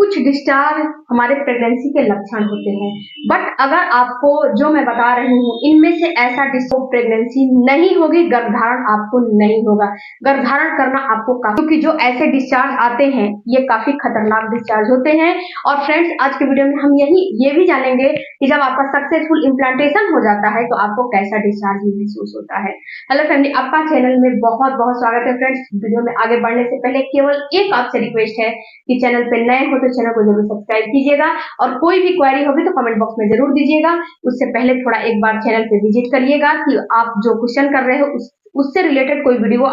कुछ डिस्चार्ज हमारे प्रेगनेंसी के लक्षण होते हैं, बट अगर आपको जो मैं बता रही हूँ इनमें से ऐसा डिस्चार्ज प्रेगनेंसी नहीं होगी, गर्भधारण आपको नहीं होगा। गर्भधारण करना आपको क्योंकि जो ऐसे डिस्चार्ज आते हैं ये काफी खतरनाक डिस्चार्ज होते हैं। और फ्रेंड्स, आज के वीडियो में हम ये भी जानेंगे कि जब आपका सक्सेसफुल इम्प्लांटेशन हो जाता है तो आपको कैसा डिस्चार्ज महसूस होता है। हेलो फैमिली, आपका चैनल में बहुत बहुत स्वागत है। फ्रेंड्स, वीडियो में आगे बढ़ने से पहले केवल एक आपसे रिक्वेस्ट है कि चैनल पे नए हो तो चैनल को जरूर सब्सक्राइब कीजिएगा और कोई भी क्वेरी होगी तो कमेंट बॉक्स में जरूर दीजिएगा। उससे पहले थोड़ा एक बार चैनल पे विजिट करिएगा कि आप जो क्वेश्चन कर रहे हो उससे रिलेटेड कोई वीडियो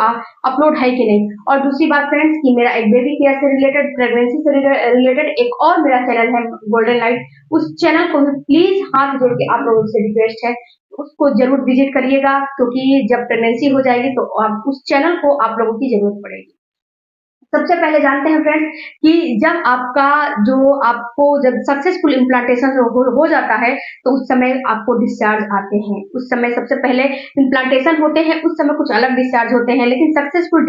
अपलोड है कि नहीं। और दूसरी बात फ्रेंड्स कि मेरा एक बेबी केयर से रिलेटेड, प्रेगनेंसी से रिलेटेड एक और मेरा चैनल है गोल्डन लाइट, उस चैनल को भी प्लीज हाथ जोड़ के आप लोगों से रिक्वेस्ट है उसको जरूर विजिट करिएगा, क्योंकि जब प्रेगनेंसी हो जाएगी तो आप उस चैनल को आप लोगों की जरूरत पड़ेगी। सबसे पहले जानते हैं फ्रेंड्स कि जब आपको जब सक्सेसफुल इम्प्लांटेशन हो जाता है तो उस समय आपको डिस्चार्ज आते हैं। उस समय सबसे पहले इम्प्लांटेशन होते हैं, उस समय कुछ अलग डिस्चार्ज होते हैं, लेकिन सक्सेसफुल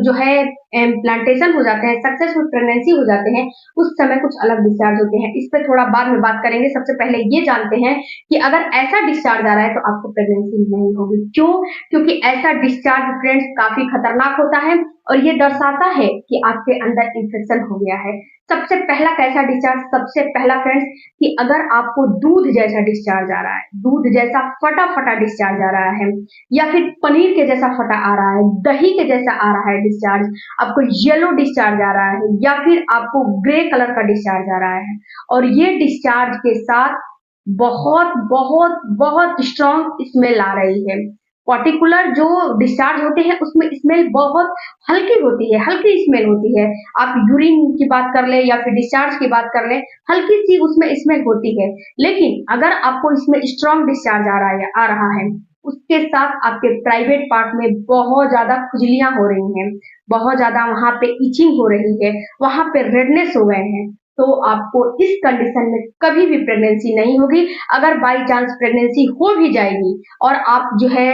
जो है इम्प्लांटेशन हो जाते हैं, सक्सेसफुल प्रेगनेंसी हो जाते हैं, उस समय कुछ अलग डिस्चार्ज होते हैं। इस पर थोड़ा बाद में बात करेंगे। सबसे पहले ये जानते हैं कि अगर ऐसा डिस्चार्ज आ रहा है तो आपको प्रेगनेंसी नहीं होगी। क्यों? क्योंकि ऐसा डिस्चार्ज फ्रेंड्स काफी खतरनाक होता है और ये दर्शाता है कि आपके अंदर इन्फेक्शन हो गया है। सबसे पहला कैसा डिस्चार्ज? सबसे पहला फ्रेंड्स कि अगर आपको दूध जैसा डिस्चार्ज आ रहा है, दूध जैसा फटा फटा डिस्चार्ज आ रहा है, या फिर पनीर के जैसा फटा आ रहा है, दही के जैसा आ रहा है डिस्चार्ज, आपको येलो डिस्चार्ज आ रहा है, या फिर आपको ग्रे कलर का डिस्चार्ज आ रहा है और ये डिस्चार्ज के साथ बहुत बहुत बहुत स्ट्रॉन्ग स्मेल आ रही है। पर्टिकुलर जो डिस्चार्ज होते हैं उसमें स्मेल बहुत हल्की होती है, हल्की स्मेल होती है। आप यूरिन की बात कर ले या फिर डिस्चार्ज की बात कर ले, हल्की सी उसमें स्मेल होती है। लेकिन अगर आपको इसमें स्ट्रॉन्ग डिस्चार्ज आ रहा है, उसके साथ आपके प्राइवेट पार्ट में बहुत ज्यादा खुजलियां हो रही हैं, बहुत ज्यादा वहां पे इचिंग हो रही है, वहां पे रेडनेस हो गए हैं, तो आपको इस कंडीशन में कभी भी प्रेगनेंसी नहीं होगी। अगर बाई चांस प्रेगनेंसी हो भी जाएगी और आप जो है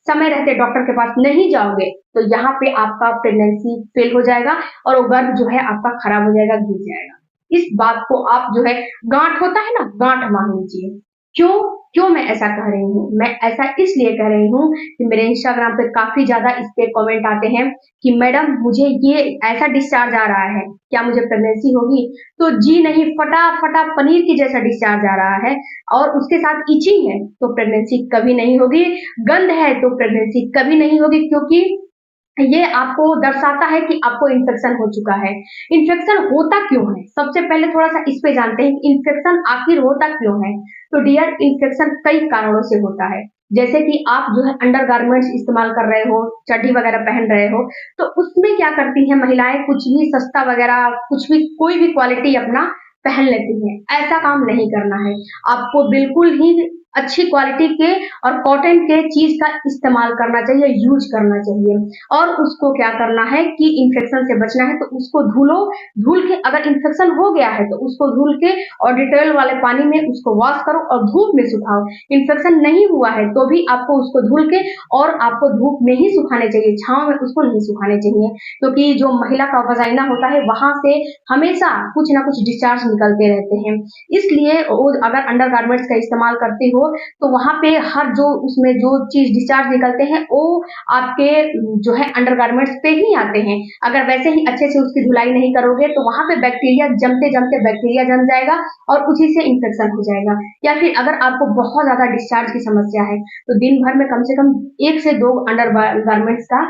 समय रहते डॉक्टर के पास नहीं जाओगे तो यहाँ पे आपका प्रेगनेंसी फेल हो जाएगा और वो गर्भ जो है आपका खराब हो जाएगा, गिर जाएगा। इस बात को आप जो है गांठ होता है ना, गांठ मान लीजिए। क्यों क्यों मैं ऐसा कह रही हूँ? मैं ऐसा इसलिए कह रही हूँ कि मेरे इंस्टाग्राम पे काफी ज्यादा इस पे कमेंट आते हैं कि मैडम मुझे ये ऐसा डिस्चार्ज आ रहा है, क्या मुझे प्रेगनेंसी होगी? तो जी नहीं, फटा फटा पनीर की जैसा डिस्चार्ज आ रहा है और उसके साथ इचिंग है तो प्रेगनेंसी कभी नहीं होगी। गंध है तो प्रेगनेंसी कभी नहीं होगी, क्योंकि ये आपको दर्शाता है कि आपको इन्फेक्शन हो चुका है। इन्फेक्शन होता क्यों है? सबसे पहले थोड़ा सा इस पे जानते हैं कि इन्फेक्शन आखिर होता क्यों है। तो डियर, इन्फेक्शन कई कारणों से होता है। जैसे कि आप जो है अंडरगारमेंट्स इस्तेमाल कर रहे हो, चड्डी वगैरह पहन रहे हो, तो उसमें क्या करती हैं महिलाएं, कुछ भी सस्ता वगैरह, कुछ भी कोई भी क्वालिटी अपना पहन लेती हैं। ऐसा काम नहीं करना है। आपको बिल्कुल ही अच्छी क्वालिटी के और कॉटन के चीज का इस्तेमाल करना चाहिए, यूज करना चाहिए। और उसको क्या करना है कि इन्फेक्शन से बचना है तो उसको धुलो, धुल के अगर इन्फेक्शन हो गया है तो उसको धुल के और डिटेल वाले पानी में उसको वॉश करो और धूप में सुखाओ। इन्फेक्शन नहीं हुआ है तो भी आपको उसको धुल के और आपको धूप में ही सुखाने चाहिए, छांव में उसको नहीं सुखाने चाहिए, क्योंकि जो महिला का वजाइना होता है वहां से हमेशा कुछ ना कुछ डिस्चार्ज निकलते रहते हैं। इसलिए अगर अंडरगारमेंट्स का इस्तेमाल करते हो तो वहां पे हर जो उसमें जो चीज डिस्चार्ज निकलते हैं वो आपके जो है अंडरगारमेंट्स पे ही आते हैं। अगर वैसे ही अच्छे से उसकी धुलाई नहीं करोगे तो वहां पे बैक्टीरिया जमते जमते बैक्टीरिया जम जाएगा और उसी से इंफेक्शन हो जाएगा। या फिर अगर आपको बहुत ज्यादा डिस्चार्ज की समस्या है तो दिन भर में कम से कम 1 से 2 अंडरगारमेंट्स का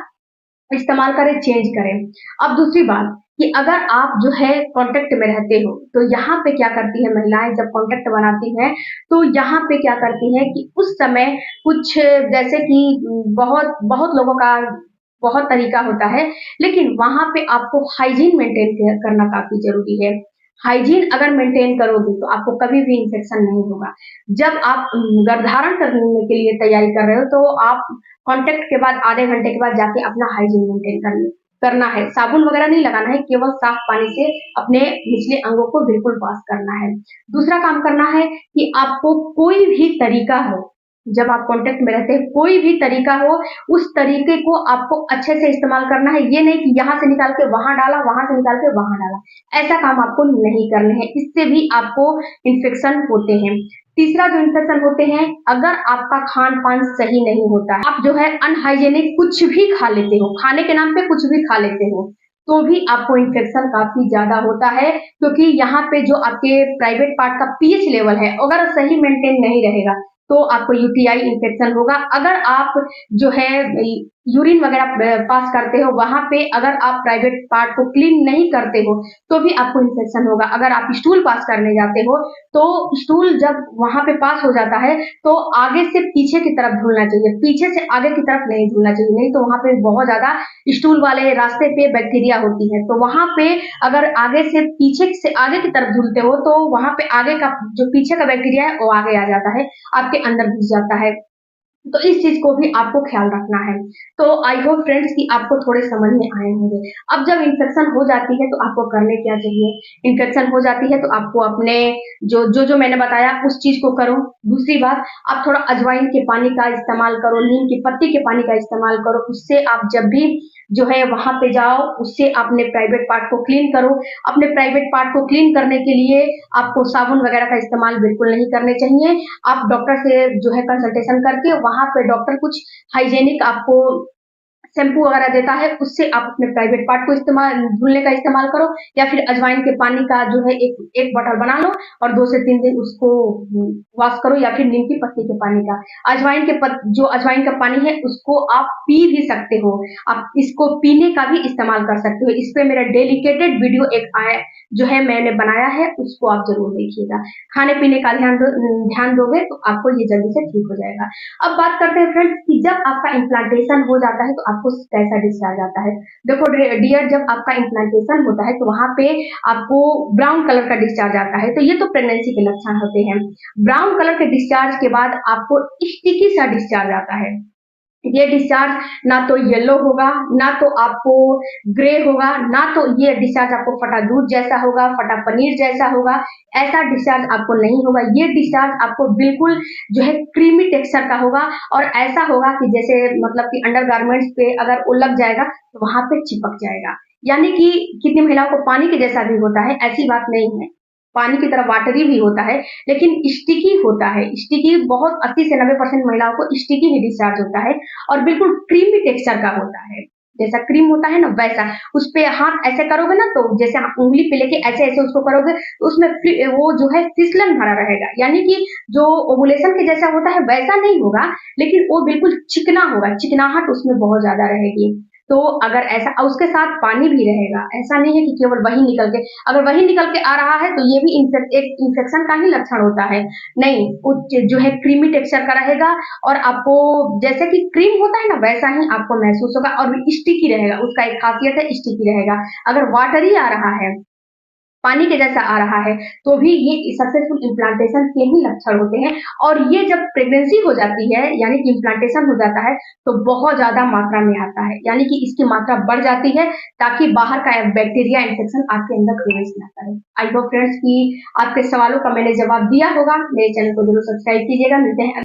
इस्तेमाल करें, चेंज करें। अब दूसरी बात कि अगर आप जो है कांटेक्ट में रहते हो तो यहाँ पे क्या करती है महिलाएं, जब कांटेक्ट बनाती हैं तो यहाँ पे क्या करती हैं कि उस समय कुछ जैसे कि बहुत बहुत लोगों का बहुत तरीका होता है, लेकिन वहां पे आपको हाइजीन मेंटेन करना काफी जरूरी है। हाइजीन अगर मेंटेन करोगे तो आपको कभी भी इंफेक्शन नहीं होगा। जब आप गर्भधारण करने के लिए तैयारी कर रहे हो तो आप कांटेक्ट के बाद आधे घंटे के बाद जाके अपना हाइजीन मेंटेन करना है। साबुन वगैरह नहीं लगाना है, केवल साफ पानी से अपने निचले अंगों को बिल्कुल वॉश करना है। दूसरा काम करना है कि आपको कोई भी तरीका हो, जब आप कॉन्टेक्ट में रहते हैं, कोई भी तरीका हो, उस तरीके को आपको अच्छे से इस्तेमाल करना है। ये नहीं कि यहाँ से निकाल के वहाँ डाला, वहाँ से निकाल के वहाँ डाला। ऐसा काम आपको नहीं करने हैं, इससे भी आपको इन्फेक्शन होते हैं। तीसरा जो इन्फेक्शन होते हैं, अगर आपका खान-पान सही नहीं होता है, आप जो है अनहाइजीनिक कुछ भी खा लेते हो, खाने के नाम पे कुछ भी खा लेते हो, तो भी आपको इन्फेक्शन काफ़ी ज़्यादा होता है, क्योंकि यहाँ पे जो आपके प्राइवेट पार्ट का पीएच लेवल है, अगर सही मेंटेन नहीं रहेगा, तो आपको यूटीआई इन्फेक्शन होगा। अगर आप जो है यूरिन वगैरह पास करते हो, वहाँ पे अगर आप प्राइवेट पार्ट को क्लीन नहीं करते हो, तो भी आपको इन्फेक्शन होगा। अगर आप स्टूल पास करने जाते हो, तो स्टूल जब वहाँ पे पास हो जाता है, तो आगे से पीछे की तरफ धुलना चाहिए, पीछे से आगे की तरफ नहीं धुलना चाहिए, नहीं तो वहाँ पे बहुत ज़्यादा स्टूल वाले रास्ते पे बैक्टीरिया होती है। तो वहाँ पे अगर आगे से पीछे से आगे की तरफ धुलते हो, तो वहाँ पे आगे का जो पीछे का बैक्टीरिया है, वो आगे आ जाता है, आपके अंदर घुस जाता है। तो इस चीज को भी आपको ख्याल रखना है। तो आई होप फ्रेंड्स कि आपको थोड़े समझ में आए होंगे। अब जब इन्फेक्शन हो जाती है तो आपको करने क्या चाहिए? इन्फेक्शन हो जाती है तो आपको अपने जो मैंने बताया उस चीज को करो। दूसरी बात, आप थोड़ा अजवाइन के पानी का इस्तेमाल करो, नीम की पत्ती के पानी का इस्तेमाल करो। उससे आप जब भी जो है वहां पे जाओ, उससे अपने प्राइवेट पार्ट को क्लीन करो। अपने प्राइवेट पार्ट को क्लीन करने के लिए आपको साबुन वगैरह का इस्तेमाल बिल्कुल नहीं करने चाहिए। आप डॉक्टर से जो है कंसल्टेशन करके वहाँ पे डॉक्टर कुछ हाइजीनिक आपको शैम्पू वगैरह देता है, उससे आप अपने प्राइवेट पार्ट को इस्तेमाल धुलने का इस्तेमाल करो, या फिर अजवाइन के पानी का जो है एक बॉटल बना लो और 2 से 3 दिन उसको वॉश करो, या फिर नीम की पत्ती के पानी का। जो अजवाइन का पानी है उसको आप पी भी सकते हो, आप इसको पीने का भी इस्तेमाल कर सकते हो। इस पे मेरा डेडिकेटेड वीडियो एक आया जो है मैंने बनाया है, उसको आप ज़रूर देखिएगा। खाने-पीने का ध्यान दोगे तो आपको ये जल्दी से ठीक हो जाएगा। अब बात करते हैं फ्रेंड्स कि जब आपका इम्प्लांटेशन हो जाता है तो आपको कैसा डिस्चार्ज आता है। देखो डियर, जब आपका इम्प्लांटेशन होता है तो वहाँ पे आपको ब्राउन कलर का डिस्चार्ज आता है, तो ये तो प्रेगनेंसी के लक्षण होते हैं। ब्राउन कलर के डिस्चार्ज के बाद आपको स्टिकी सा डिस्चार्ज आता है। ये डिस्चार्ज ना तो येलो होगा, ना तो आपको ग्रे होगा, ना तो ये डिस्चार्ज आपको फटा दूध जैसा होगा, फटा पनीर जैसा होगा, ऐसा डिस्चार्ज आपको नहीं होगा। ये डिस्चार्ज आपको बिल्कुल जो है क्रीमी टेक्सचर का होगा, और ऐसा होगा कि जैसे मतलब कि अंडरगारमेंट्स पे अगर वो लग जाएगा तो वहां पे चिपक जाएगा। यानी कि कितनी महिलाओं को पानी के जैसा भी होता है, ऐसी बात नहीं है। पानी की तरह वाटरी भी होता है, लेकिन स्टिकी होता है। स्टिकी बहुत 80 से 90% महिलाओं को स्टिकी ही डिस्चार्ज होता है, और बिल्कुल क्रीमी टेक्सचर का होता है। जैसा क्रीम होता है ना वैसा, उस पे हाथ ऐसे करोगे ना, तो जैसे आप उंगली पे लेके ऐसे ऐसे उसको करोगे तो उसमें वो जो है फिसलन भरा रहेगा, यानी कि जो ओवुलेशन के जैसा होता है वैसा नहीं होगा, लेकिन वो बिल्कुल चिकना होगा, चिकनाहट उसमें बहुत ज्यादा रहेगी। तो अगर ऐसा, और उसके साथ पानी भी रहेगा, ऐसा नहीं है कि केवल वही निकल के, अगर वही निकल के आ रहा है तो ये भी एक इन्फेक्शन का ही लक्षण होता है। नहीं, वो जो है क्रीमी टेक्सचर का रहेगा, और आपको जैसे कि क्रीम होता है ना वैसा ही आपको महसूस होगा, और स्टिकी रहेगा। उसका एक खासियत है, स्टिकी रहेगा। अगर वाटरी आ रहा है, पानी के जैसा आ रहा है, तो भी ये सक्सेसफुल इम्प्लांटेशन के ही लक्षण होते हैं। और ये जब प्रेगनेंसी हो जाती है, यानी कि इम्प्लांटेशन हो जाता है, तो बहुत ज्यादा मात्रा में आता है, यानी कि इसकी मात्रा बढ़ जाती है, ताकि बाहर का बैक्टीरिया इन्फेक्शन आपके अंदर प्रवेश ना करे। आई होप फ्रेंड्स कि आपके सवालों का मैंने जवाब दिया होगा। मेरे चैनल को जरूर सब्सक्राइब कीजिएगा। मिलते हैं